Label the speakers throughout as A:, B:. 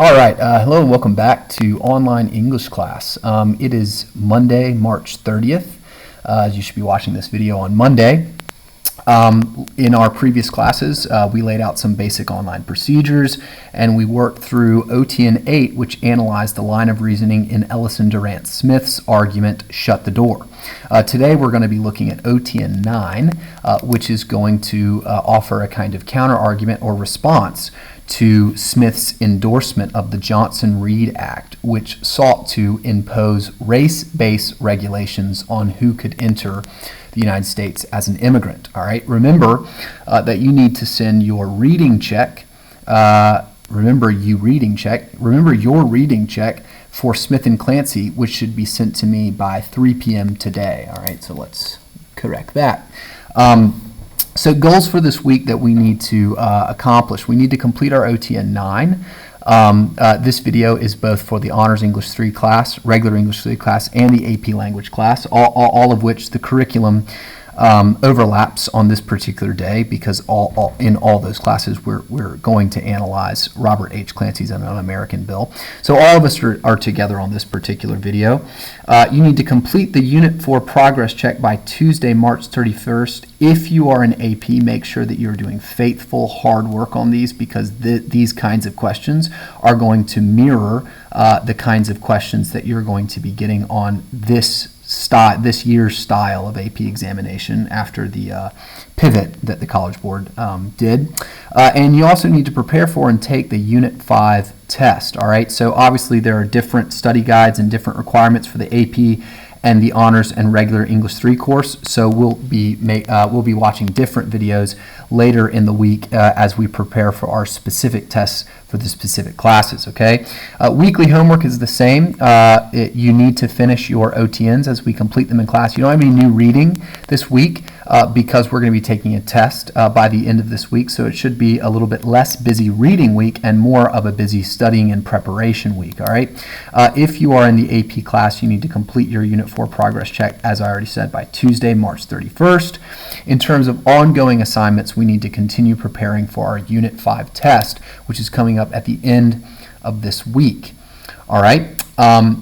A: All right, hello and welcome back to online English class. It is Monday, March 30th. You should be watching this video on Monday. In our previous classes, we laid out some basic online procedures and we worked through OTN 8, which analyzed the line of reasoning in Ellison Durant Smith's argument, Shut the Door. Today we're going to be looking at OTN 9, which is going to offer a kind of counter-argument or response to Smith's endorsement of the Johnson-Reed Act, which sought to impose race-based regulations on who could enter the United States as an immigrant. All right, remember that you need to send your reading check. Remember your reading check for Smith and Clancy, which should be sent to me by 3 p.m. today. All right, so let's correct that. So goals for this week that we need to accomplish. We need to complete our OTN 9. This video is both for the Honors English 3 class, regular English 3 class, and the AP Language class, all of which the curriculum overlaps on this particular day because in all those classes we're going to analyze Robert H. Clancy's An Un-American Bill. So all of us are together on this particular video. You need to complete the Unit 4 progress check by Tuesday, March 31st. If you are an AP, make sure that you're doing faithful, hard work on these because these kinds of questions are going to mirror the kinds of questions that you're going to be getting on this year's style of AP examination after the pivot that the College Board did. And you also need to prepare for and take the Unit 5 test. All right, so obviously there are different study guides and different requirements for the AP and the Honors and regular English 3 course. So we'll be watching different videos later in the week as we prepare for our specific tests for the specific classes, okay? Weekly homework is the same. You need to finish your OTNs as we complete them in class. You don't have any new reading this week because we're going to be taking a test by the end of this week, so it should be a little bit less busy reading week and more of a busy studying and preparation week, all right? If you are in the AP class, you need to complete your Unit 4 progress check, as I already said, by Tuesday, March 31st. In terms of ongoing assignments, we need to continue preparing for our Unit 5 test, which is coming up at the end of this week. All right, let's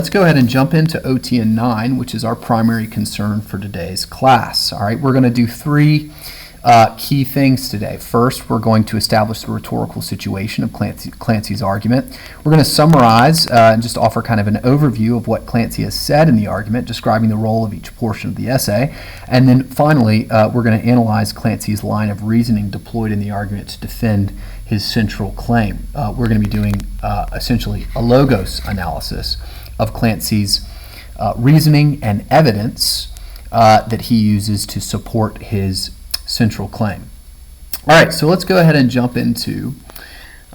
A: go ahead and jump into OTN 9, which is our primary concern for today's class. All right, we're going to do three key things today. First, we're going to establish the rhetorical situation of Clancy's argument. We're going to summarize and just offer kind of an overview of what Clancy has said in the argument, describing the role of each portion of the essay. And then finally, we're going to analyze Clancy's line of reasoning deployed in the argument to defend his central claim. We're going to be doing essentially a logos analysis of Clancy's reasoning and evidence that he uses to support his central claim. All right, so let's go ahead and jump into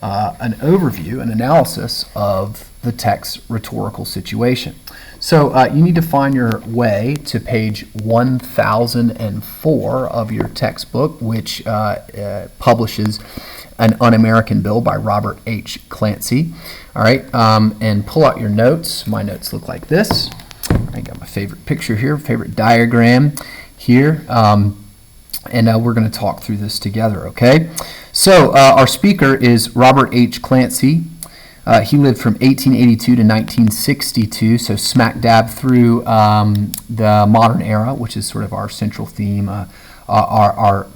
A: an overview, an analysis of the text's rhetorical situation. So you need to find your way to page 1004 of your textbook, which publishes An Un-American Bill by Robert H. Clancy. All right, and pull out your notes. My notes look like this. I got my favorite picture here, favorite diagram here. And we're going to talk through this together, okay? So our speaker is Robert H. Clancy. He lived from 1882 to 1962, so smack dab through the modern era, which is sort of our central theme, our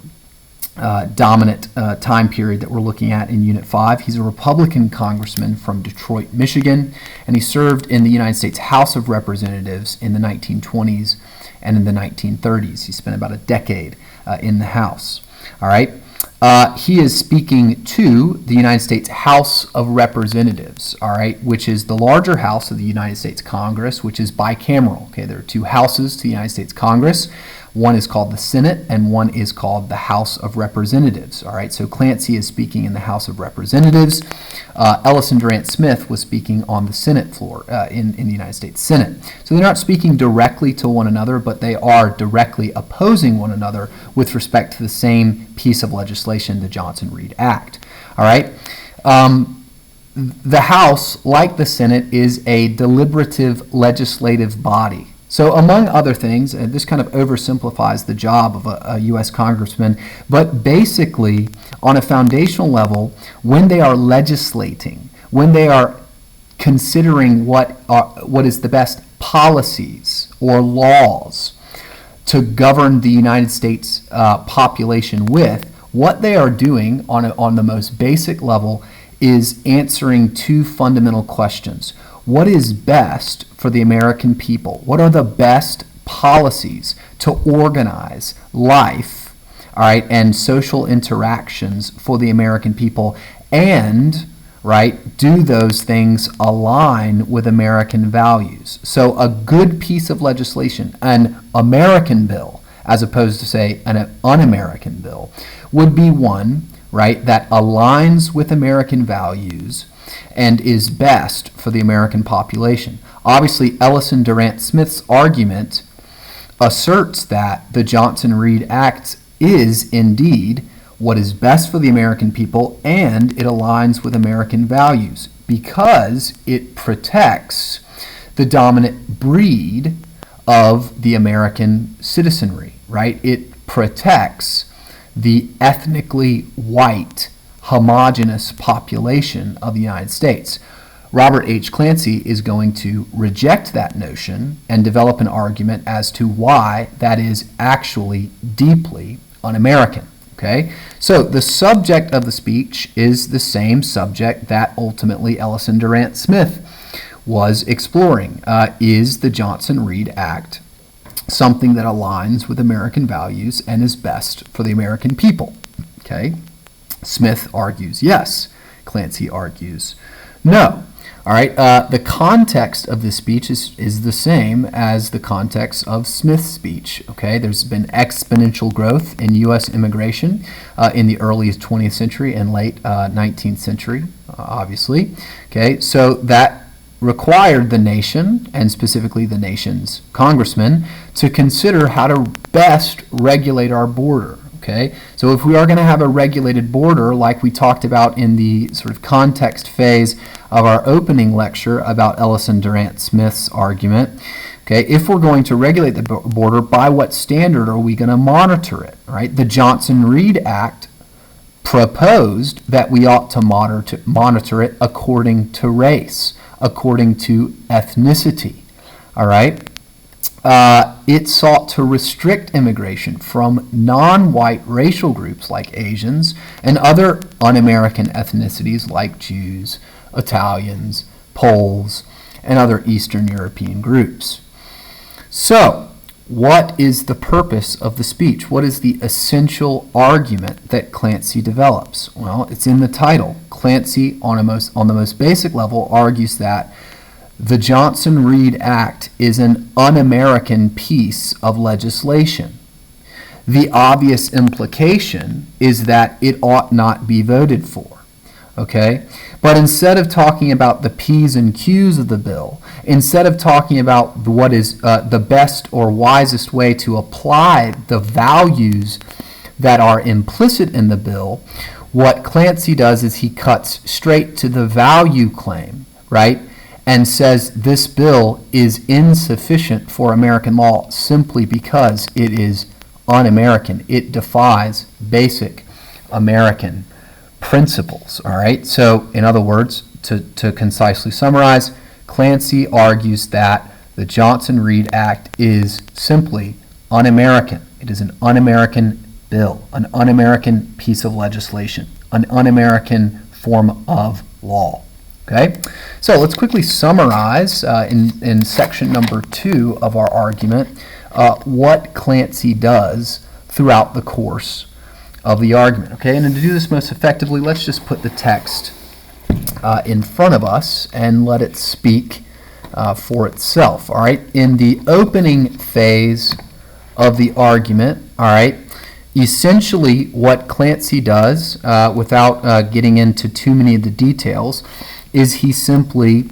A: dominant time period that we're looking at in Unit 5. He's a Republican congressman from Detroit, Michigan, and he served in the United States House of Representatives in the 1920s and in the 1930s. He spent about a decade in the House. All right. He is speaking to the United States House of Representatives, all right, which is the larger house of the United States Congress, which is bicameral. Okay, there are two houses to the United States Congress. One is called the Senate, and one is called the House of Representatives. All right, so Clancy is speaking in the House of Representatives. Ellison Durant Smith was speaking on the Senate floor in the United States Senate. So they're not speaking directly to one another, but they are directly opposing one another with respect to the same piece of legislation, the Johnson-Reed Act. All right. The House, like the Senate, is a deliberative legislative body. So among other things, this kind of oversimplifies the job of a U.S. congressman, but basically on a foundational level, when they are legislating, when they are considering what is the best policies or laws to govern the United States population with, what they are doing on the most basic level is answering two fundamental questions. What is best for the American people? What are the best policies to organize life, all right, and social interactions for the American people? And, right, do those things align with American values? So a good piece of legislation, an American bill, as opposed to, say, an un-American bill, would be one, right, that aligns with American values and is best for the American population. Obviously, Ellison Durant Smith's argument asserts that the Johnson-Reed Act is indeed what is best for the American people, and it aligns with American values because it protects the dominant breed of the American citizenry, right? It protects the ethnically white, homogeneous population of the United States. Robert H. Clancy is going to reject that notion and develop an argument as to why that is actually deeply un-American. Okay? So the subject of the speech is the same subject that ultimately Ellison Durant Smith was exploring. Is the Johnson-Reed Act something that aligns with American values and is best for the American people? Okay? Smith argues yes. Clancy argues no. All right, the context of this speech is the same as the context of Smith's speech. Okay, there's been exponential growth in U.S. immigration in the early 20th century and late 19th century, obviously. Okay, so that required the nation, and specifically the nation's congressmen, to consider how to best regulate our border. Okay, so if we are going to have a regulated border, like we talked about in the sort of context phase of our opening lecture about Ellison Durant Smith's argument, okay, if we're going to regulate the border, by what standard are we going to monitor it, right? The Johnson-Reed Act proposed that we ought to monitor it according to race, according to ethnicity, all right? It sought to restrict immigration from non-white racial groups like Asians and other un-American ethnicities like Jews, Italians, Poles, and other Eastern European groups. So, what is the purpose of the speech? What is the essential argument that Clancy develops? Well, it's in the title. Clancy, on the most basic level, argues that the Johnson-Reed Act is an un-American piece of legislation. The obvious implication is that it ought not be voted for. Okay? But instead of talking about the P's and Q's of the bill, instead of talking about what is the best or wisest way to apply the values that are implicit in the bill, what Clancy does is he cuts straight to the value claim, right? And says this bill is insufficient for American law simply because it is un-American. It defies basic American principles, all right? So, in other words, to concisely summarize, Clancy argues that the Johnson-Reed Act is simply un-American. It is an un-American bill, an un-American piece of legislation, an un-American form of law. Okay, so let's quickly summarize in section number 2 of our argument what Clancy does throughout the course of the argument. Okay, and to do this most effectively, let's just put the text in front of us and let it speak for itself. All right, in the opening phase of the argument, all right, essentially what Clancy does, without getting into too many of the details, is he simply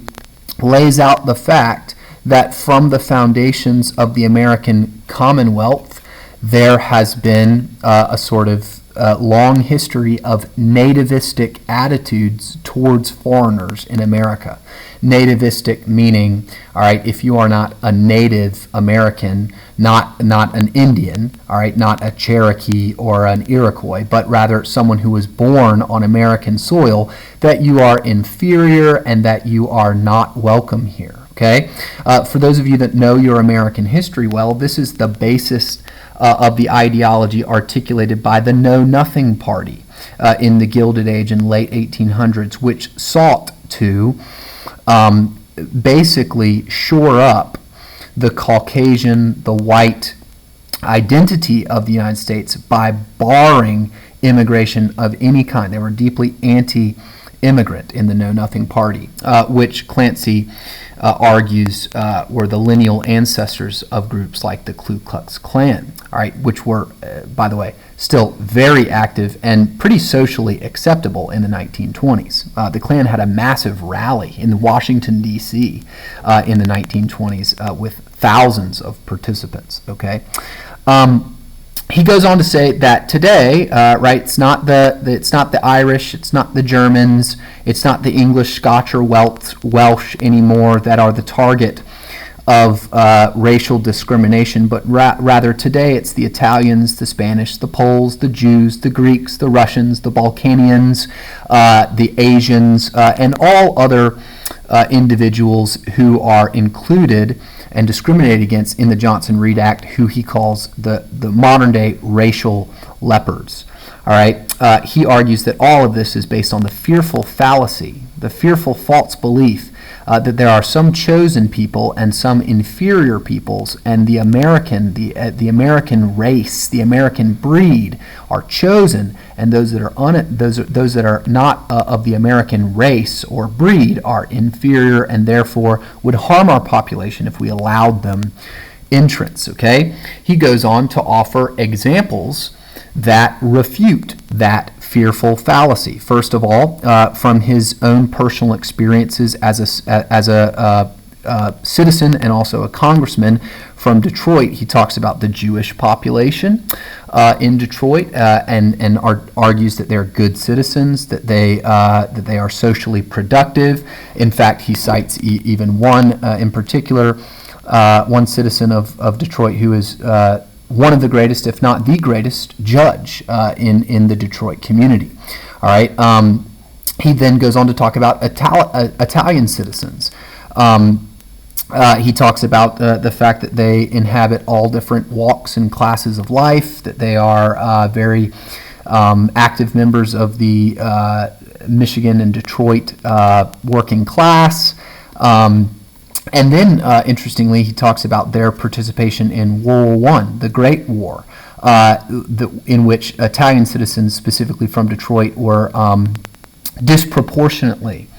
A: lays out the fact that from the foundations of the American Commonwealth, there has been a sort of long history of nativistic attitudes towards foreigners in America. Nativistic meaning, all right, if you are not a Native American, not an Indian, all right, not a Cherokee or an Iroquois, but rather someone who was born on American soil, that you are inferior and that you are not welcome here. Okay? For those of you that know your American history well, this is the basis of the ideology articulated by the Know Nothing Party in the Gilded Age in late 1800s, which sought to basically shore up the Caucasian, the white identity of the United States by barring immigration of any kind. They were deeply anti-immigrant in the Know Nothing Party, which Clancy argues were the lineal ancestors of groups like the Ku Klux Klan, all right, which were, by the way, still very active and pretty socially acceptable in the 1920s. The Klan had a massive rally in Washington, D.C. In the 1920s with thousands of participants, okay? He goes on to say that today, right, it's not the Irish, it's not the Germans, it's not the English, Scotch, or Welsh anymore that are the target of racial discrimination, but rather today it's the Italians, the Spanish, the Poles, the Jews, the Greeks, the Russians, the Balkanians, the Asians, and all other individuals who are included and discriminated against in the Johnson-Reed Act, who he calls the modern-day racial leopards. All right, he argues that all of this is based on the fearful fallacy, the fearful false belief that there are some chosen people and some inferior peoples, and the American race, the American breed, are chosen, and those that are not of the American race or breed are inferior, and therefore would harm our population if we allowed them entrance. Okay, he goes on to offer examples that refute that fearful fallacy. First of all, from his own personal experiences as a citizen and also a congressman from Detroit, he talks about the Jewish population in Detroit and argues that they're good citizens, that they are socially productive. In fact, he cites even one in particular, one citizen of Detroit who is one of the greatest, if not the greatest, judge in the Detroit community. All right. He then goes on to talk about Italian citizens. He talks about the fact that they inhabit all different walks and classes of life, that they are very active members of the Michigan and Detroit working class. And then, interestingly, he talks about their participation in World War I, the Great War, in which Italian citizens, specifically from Detroit, were disproportionately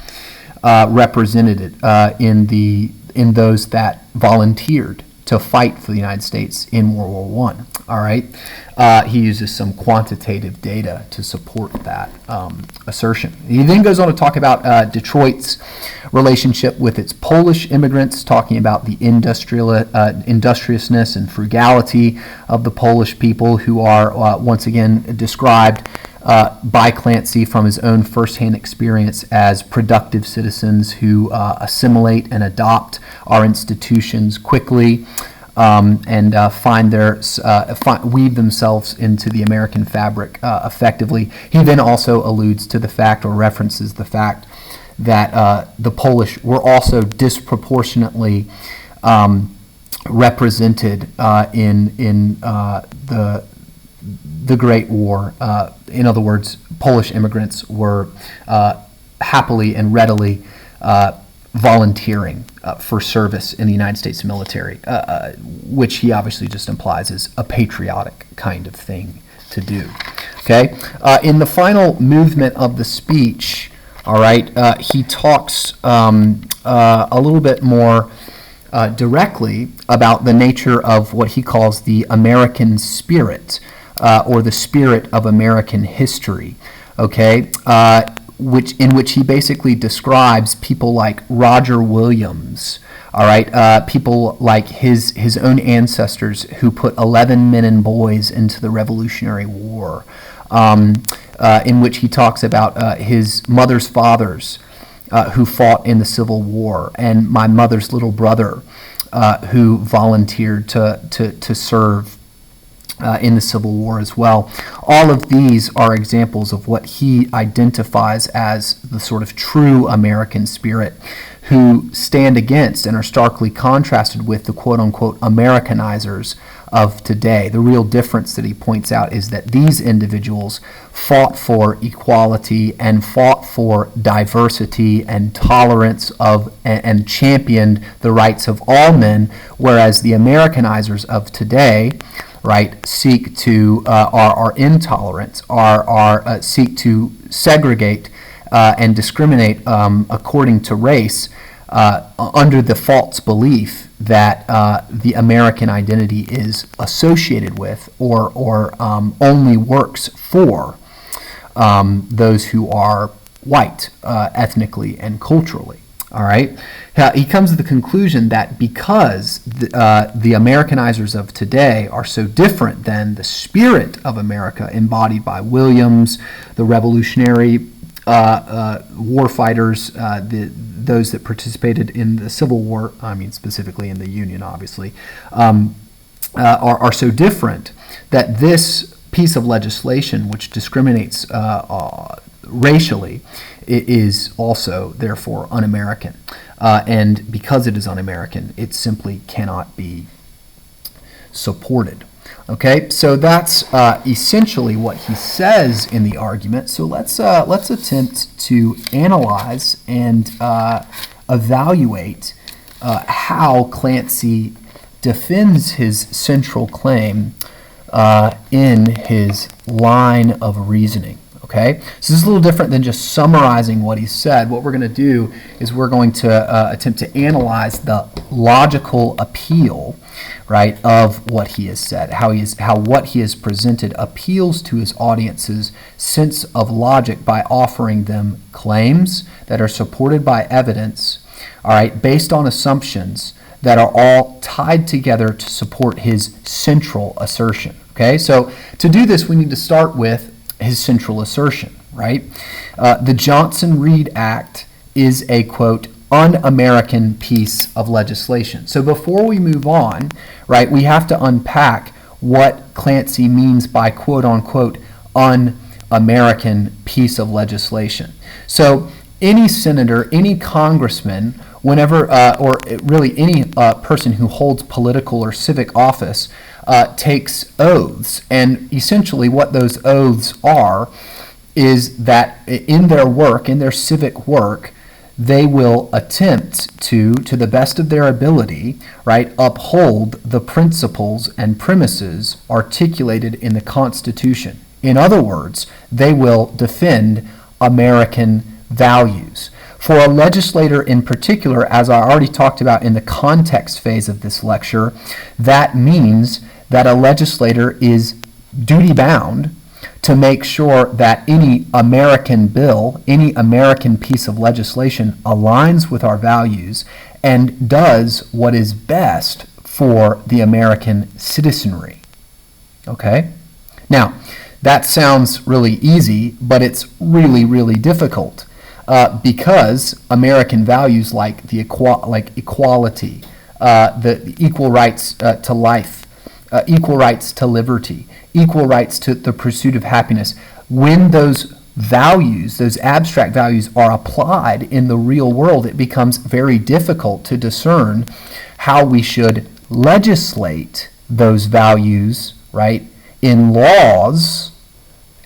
A: represented in those that volunteered to fight for the United States in World War I. All right, he uses some quantitative data to support that assertion. He then goes on to talk about Detroit's relationship with its Polish immigrants, talking about the industriousness and frugality of the Polish people, who are once again described by Clancy from his own firsthand experience as productive citizens who assimilate and adopt our institutions quickly and weave themselves into the American fabric effectively. He then also alludes to the fact, or references the fact, that the Polish were also disproportionately represented in the Great War. In other words, Polish immigrants were happily and readily volunteering for service in the United States military, which he obviously just implies is a patriotic kind of thing to do. Okay, in the final movement of the speech, all right, he talks a little bit more directly about the nature of what he calls the American spirit, or the spirit of American history, okay, in which he basically describes people like Roger Williams, all right, people like his own ancestors who put 11 men and boys into the Revolutionary War, in which he talks about his mother's fathers who fought in the Civil War, and my mother's little brother who volunteered to serve in the Civil War as well. All of these are examples of what he identifies as the sort of true American spirit, who stand against and are starkly contrasted with the quote-unquote Americanizers of today. The real difference that he points out is that these individuals fought for equality and fought for diversity and tolerance of and championed the rights of all men, whereas the Americanizers of today, right, seek to are intolerant, seek to segregate and discriminate according to race under the false belief that the American identity is associated with or only works for those who are white ethnically and culturally. All right. He comes to the conclusion that because the Americanizers of today are so different than the spirit of America embodied by Williams, the Revolutionary war fighters, those that participated in the Civil War, I mean specifically in the Union, obviously, are so different that this piece of legislation, which discriminates racially, is also therefore un-American. And because it is un-American, it simply cannot be supported. Okay, so that's essentially what he says in the argument. So let's attempt to analyze and evaluate how Clancy defends his central claim in his line of reasoning. Okay, so this is a little different than just summarizing what he said. What we're going to do is we're going to attempt to analyze the logical appeal, right, of what he has said, how what he has presented appeals to his audience's sense of logic by offering them claims that are supported by evidence, all right, based on assumptions that are all tied together to support his central assertion. Okay, so to do this, we need to start with his central assertion, right? The Johnson-Reed Act is a, quote, un-American piece of legislation. So before we move on, right, we have to unpack what Clancy means by, quote, unquote, un-American piece of legislation. So any senator, any congressman, whenever, or really any person who holds political or civic office takes oaths, and essentially what those oaths are is that in their work, in their civic work, they will attempt to the best of their ability, right, uphold the principles and premises articulated in the Constitution. In other words, they will defend American values. For a legislator in particular, as I already talked about in the context phase of this lecture, that means that a legislator is duty-bound to make sure that any American bill, any American piece of legislation aligns with our values and does what is best for the American citizenry. Okay? Now, that sounds really easy, but it's really, really difficult because American values like equality, the equal rights to life, equal rights to liberty, equal rights to the pursuit of happiness, when those values, those abstract values, are applied in the real world, it becomes very difficult to discern how we should legislate those values, right, in laws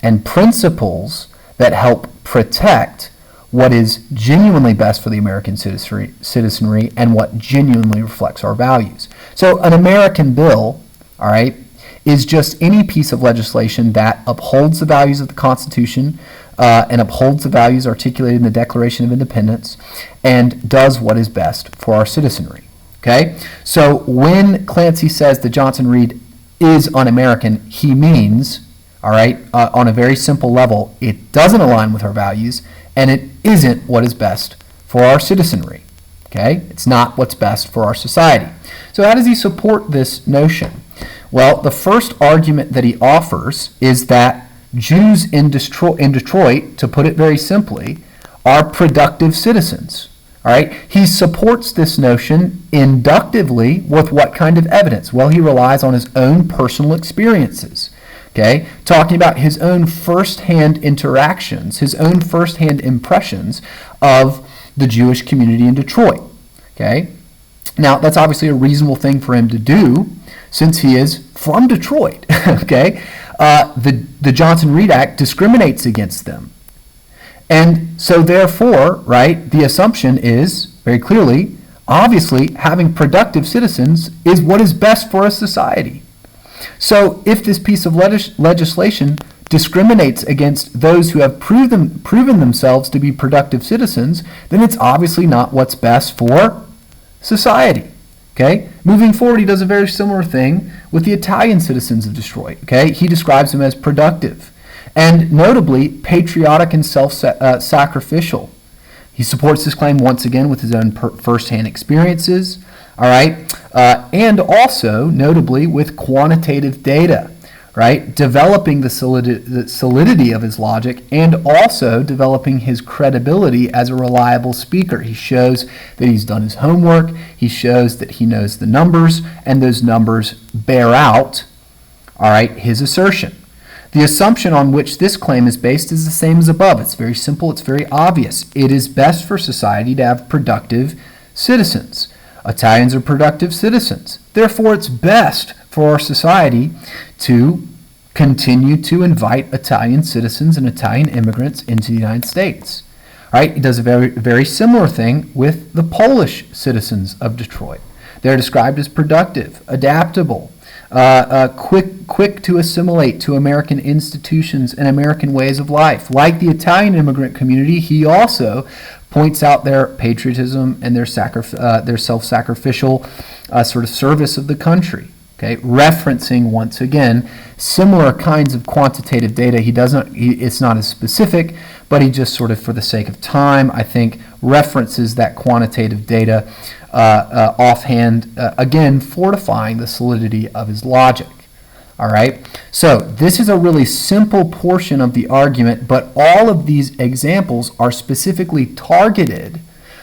A: and principles that help protect what is genuinely best for the American citizenry and what genuinely reflects our values. So an American bill, all right, is just any piece of legislation that upholds the values of the Constitution and upholds the values articulated in the Declaration of Independence and does what is best for our citizenry. Okay? So when Clancy says the Johnson-Reed is un-American, he means, all right, on a very simple level, it doesn't align with our values and it isn't what is best for our citizenry. Okay? It's not what's best for our society. So how does he support this notion? Well, the first argument that he offers is that Jews in Detroit, to put it very simply, are productive citizens. All right. He supports this notion inductively with what kind of evidence? Well, he relies on his own personal experiences. Okay, talking about his own firsthand interactions, his own firsthand impressions of the Jewish community in Detroit. Okay, now that's obviously a reasonable thing for him to do since he is from Detroit. Okay, the Johnson-Reed Act discriminates against them. And so therefore, right, the assumption is very clearly, obviously, having productive citizens is what is best for a society. So if this piece of legislation discriminates against those who have proven themselves to be productive citizens, then it's obviously not what's best for society. Okay? Moving forward, he does a very similar thing with the Italian citizens of Detroit. Okay? He describes them as productive and notably patriotic and self-sacrificial. He supports this claim once again with his own firsthand experiences. All right, and also notably with quantitative data, right? Developing the solidity of his logic and also developing his credibility as a reliable speaker. He shows that he's done his homework. He shows that he knows the numbers, and those numbers bear out, all right, his assertion. The assumption on which this claim is based is the same as above. It's very simple. It's very obvious. It is best for society to have productive citizens. Italians are productive citizens. Therefore, it's best for our society to continue to invite Italian citizens and Italian immigrants into the United States. All right, he does a very, very similar thing with the Polish citizens of Detroit. They're described as productive, adaptable, quick to assimilate to American institutions and American ways of life. Like the Italian immigrant community, he also points out their patriotism and their self-sacrificial sort of service of the country. Okay, referencing once again similar kinds of quantitative data. It's not as specific, but he just sort of, for the sake of time, I think, references that quantitative data offhand, again, fortifying the solidity of his logic. All right, so this is a really simple portion of the argument, but all of these examples are specifically targeted,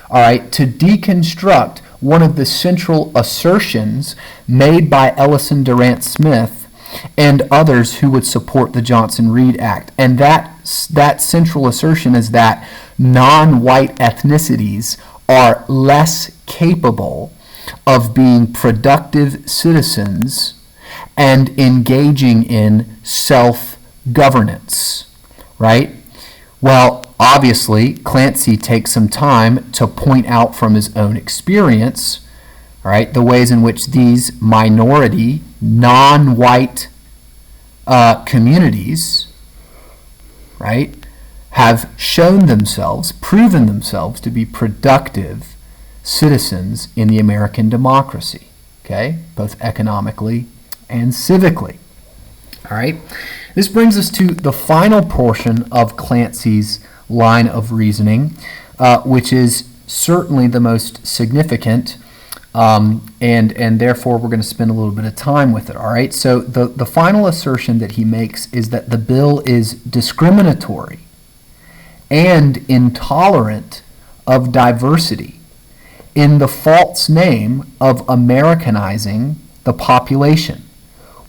A: all right, to deconstruct one of the central assertions made by Ellison Durant Smith and others who would support the Johnson-Reed Act. And that central assertion is that non-white ethnicities are less capable of being productive citizens and engaging in self-governance, right? Well, obviously, Clancy takes some time to point out from his own experience, all right, the ways in which these minority, non-white communities, right, have shown themselves, proven themselves to be productive citizens in the American democracy, okay, both economically and civically. All right, this brings us to the final portion of Clancy's line of reasoning, which is certainly the most significant, and therefore we're going to spend a little bit of time with it. All right, so the final assertion that he makes is that the bill is discriminatory and intolerant of diversity in the false name of Americanizing the population,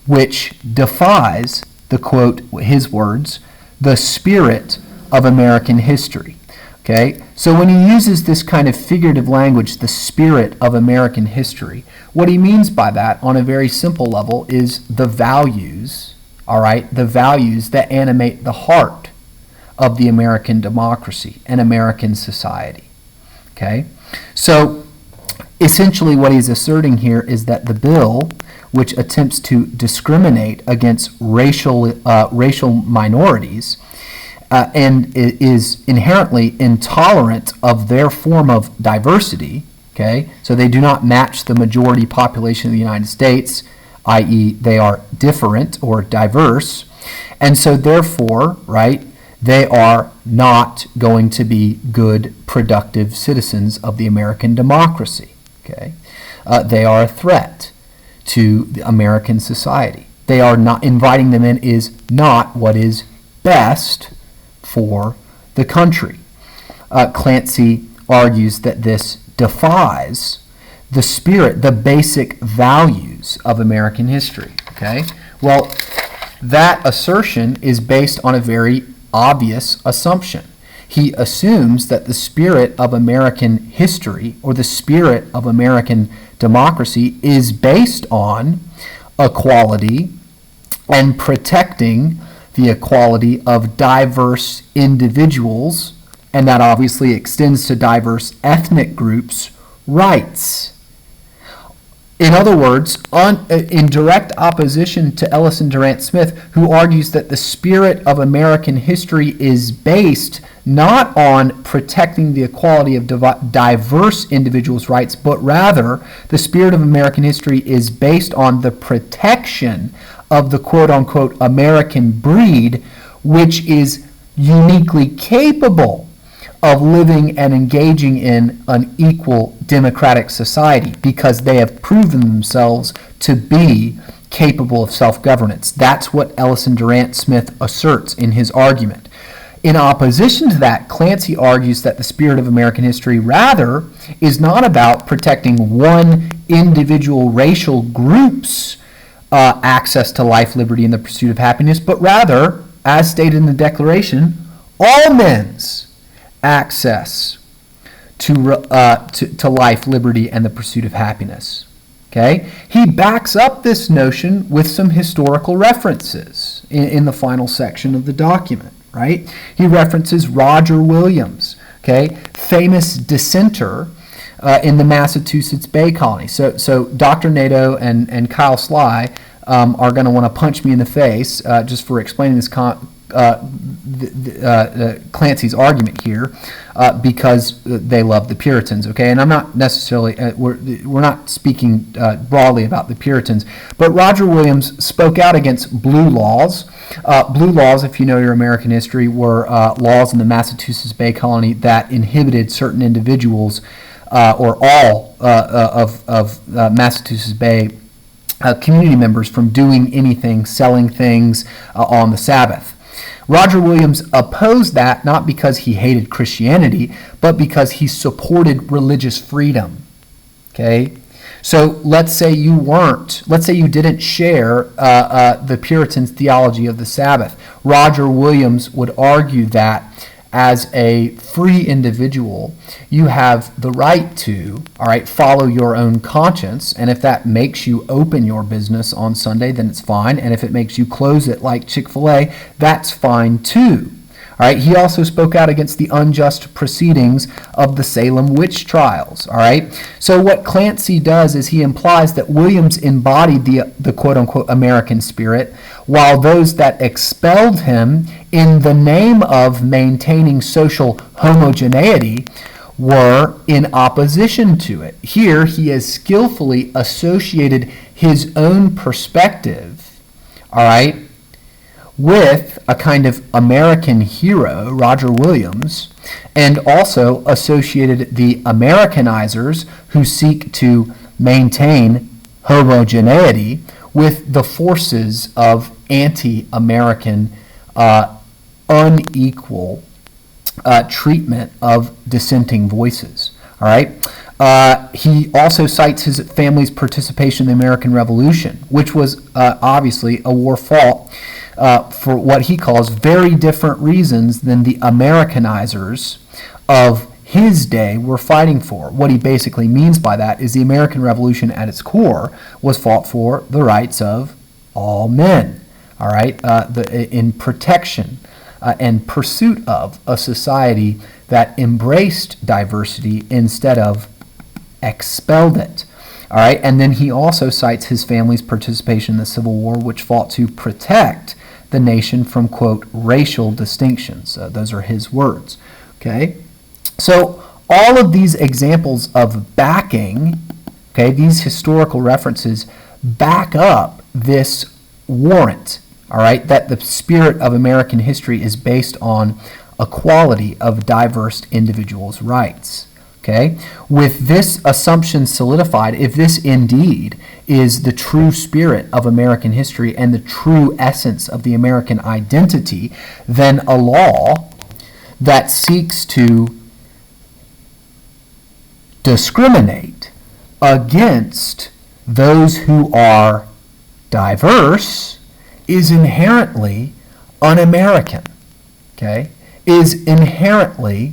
A: which defies the, quote, his words, the spirit of American history. Okay, so when he uses this kind of figurative language, the spirit of American history, what he means by that on a very simple level is the values, all right, the values that animate the heart of the American democracy and American society. Okay, so essentially what he's asserting here is that the bill, which attempts to discriminate against racial minorities, and is inherently intolerant of their form of diversity, okay? So they do not match the majority population of the United States, i.e. they are different or diverse, and so therefore, right, they are not going to be good, productive citizens of the American democracy, okay? They are a threat to the American society. They are not, inviting them in is not what is best for the country. Clancy argues that this defies the spirit, the basic values of American history. Okay? Well, that assertion is based on a very obvious assumption. He assumes that the spirit of American history, or the spirit of American democracy, is based on equality and protecting the equality of diverse individuals, and that obviously extends to diverse ethnic groups' rights. In other words, in direct opposition to Ellison Durant Smith, who argues that the spirit of American history is based not on protecting the equality of diverse individuals' rights, but rather the spirit of American history is based on the protection of the quote-unquote American breed, which is uniquely capable of living and engaging in an equal democratic society because they have proven themselves to be capable of self-governance. That's what Ellison Durant Smith asserts in his argument. In opposition to that, Clancy argues that the spirit of American history rather is not about protecting one individual racial group's access to life, liberty, and the pursuit of happiness, but rather, as stated in the Declaration, all men's access to life, liberty, and the pursuit of happiness. Okay? He backs up this notion with some historical references in the final section of the document, right? He references Roger Williams, okay, famous dissenter in the Massachusetts Bay Colony. So Dr. Nato and Kyle Sly are going to want to punch me in the face just for explaining this Clancy's argument here because they love the Puritans, okay? And I'm not necessarily, we're not speaking broadly about the Puritans, but Roger Williams spoke out against blue laws. Blue laws, if you know your American history, were laws in the Massachusetts Bay Colony that inhibited certain individuals or all of Massachusetts Bay community members from doing anything, selling things on the Sabbath. Roger Williams opposed that not because he hated Christianity, but because he supported religious freedom. Okay? So let's say you didn't share the Puritans' theology of the Sabbath. Roger Williams would argue that as a free individual, you have the right to, follow your own conscience, and if that makes you open your business on Sunday, then it's fine, and if it makes you close it like Chick-fil-A, that's fine too. All right, he also spoke out against the unjust proceedings of the Salem witch trials. All right, so what Clancy does is he implies that Williams embodied the quote-unquote American spirit, while those that expelled him in the name of maintaining social homogeneity were in opposition to it. Here, he has skillfully associated his own perspective, all right, with a kind of American hero, Roger Williams, and also associated the Americanizers who seek to maintain homogeneity with the forces of anti-American unequal treatment of dissenting voices. All right. He also cites his family's participation in the American Revolution, which was obviously a war fought for what he calls very different reasons than the Americanizers of his day were fighting for. What he basically means by that is the American Revolution at its core was fought for the rights of all men, all right, in protection and pursuit of a society that embraced diversity instead of expelled it. All right, and then he also cites his family's participation in the Civil War, which fought to protect the nation from, quote, racial distinctions. Those are his words, okay? So all of these examples of backing, okay, these historical references back up this warrant, all right, that the spirit of American history is based on equality of diverse individuals' rights, Okay? With this assumption solidified, if this indeed is the true spirit of American history and the true essence of the American identity, then a law that seeks to discriminate against those who are diverse is inherently un-American, okay? Is inherently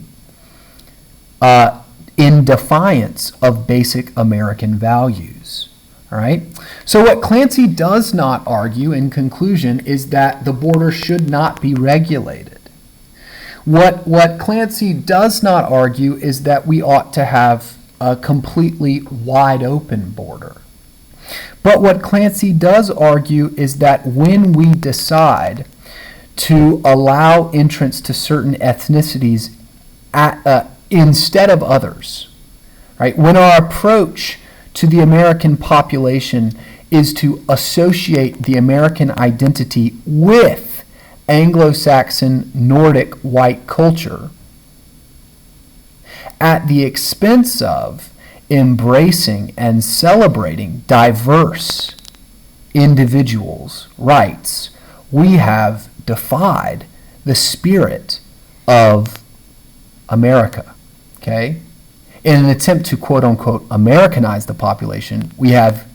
A: in defiance of basic American values, all right? So what Clancy does not argue in conclusion is that the border should not be regulated. What Clancy does not argue is that we ought to have a completely wide open border. But what Clancy does argue is that when we decide to allow entrance to certain ethnicities instead of others, right? When our approach to the American population is to associate the American identity with Anglo-Saxon Nordic white culture at the expense of embracing and celebrating diverse individuals' rights, we have defied the spirit of America, okay? In an attempt to quote-unquote Americanize the population, we have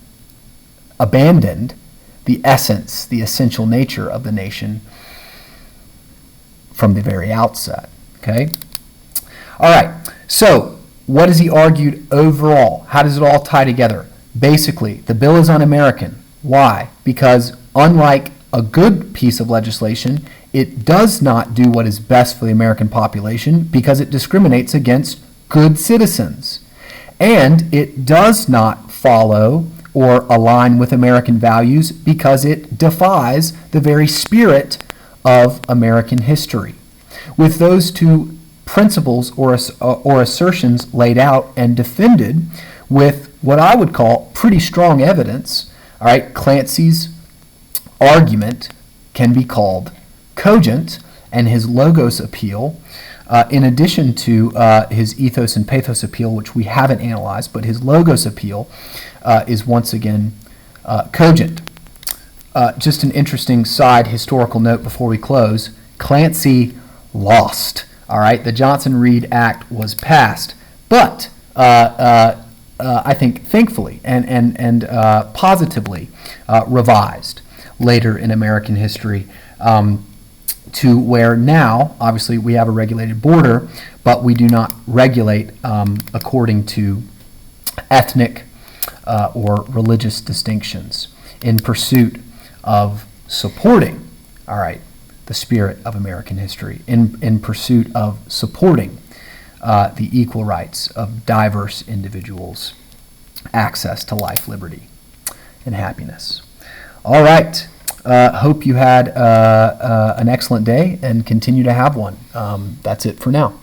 A: abandoned the essence, the essential nature of the nation from the very outset, okay? All right, so what has he argued overall? How does it all tie together? Basically, the bill is un-American. Why? Because unlike a good piece of legislation, it does not do what is best for the American population because it discriminates against good citizens. And it does not follow or align with American values because it defies the very spirit of American history. With those two principles or assertions laid out and defended with what I would call pretty strong evidence, all right, Clancy's argument can be called cogent, and his logos appeal, in addition to his ethos and pathos appeal, which we haven't analyzed, but his logos appeal is once again cogent. Just an interesting side historical note before we close. Clancy lost. All right, the Johnson-Reed Act was passed, but I think thankfully and positively revised later in American history to where now, obviously, we have a regulated border, but we do not regulate according to ethnic or religious distinctions in pursuit of supporting, all right, the spirit of American history, in pursuit of supporting the equal rights of diverse individuals, access to life, liberty, and happiness. All right. Hope you had an excellent day and continue to have one. That's it for now.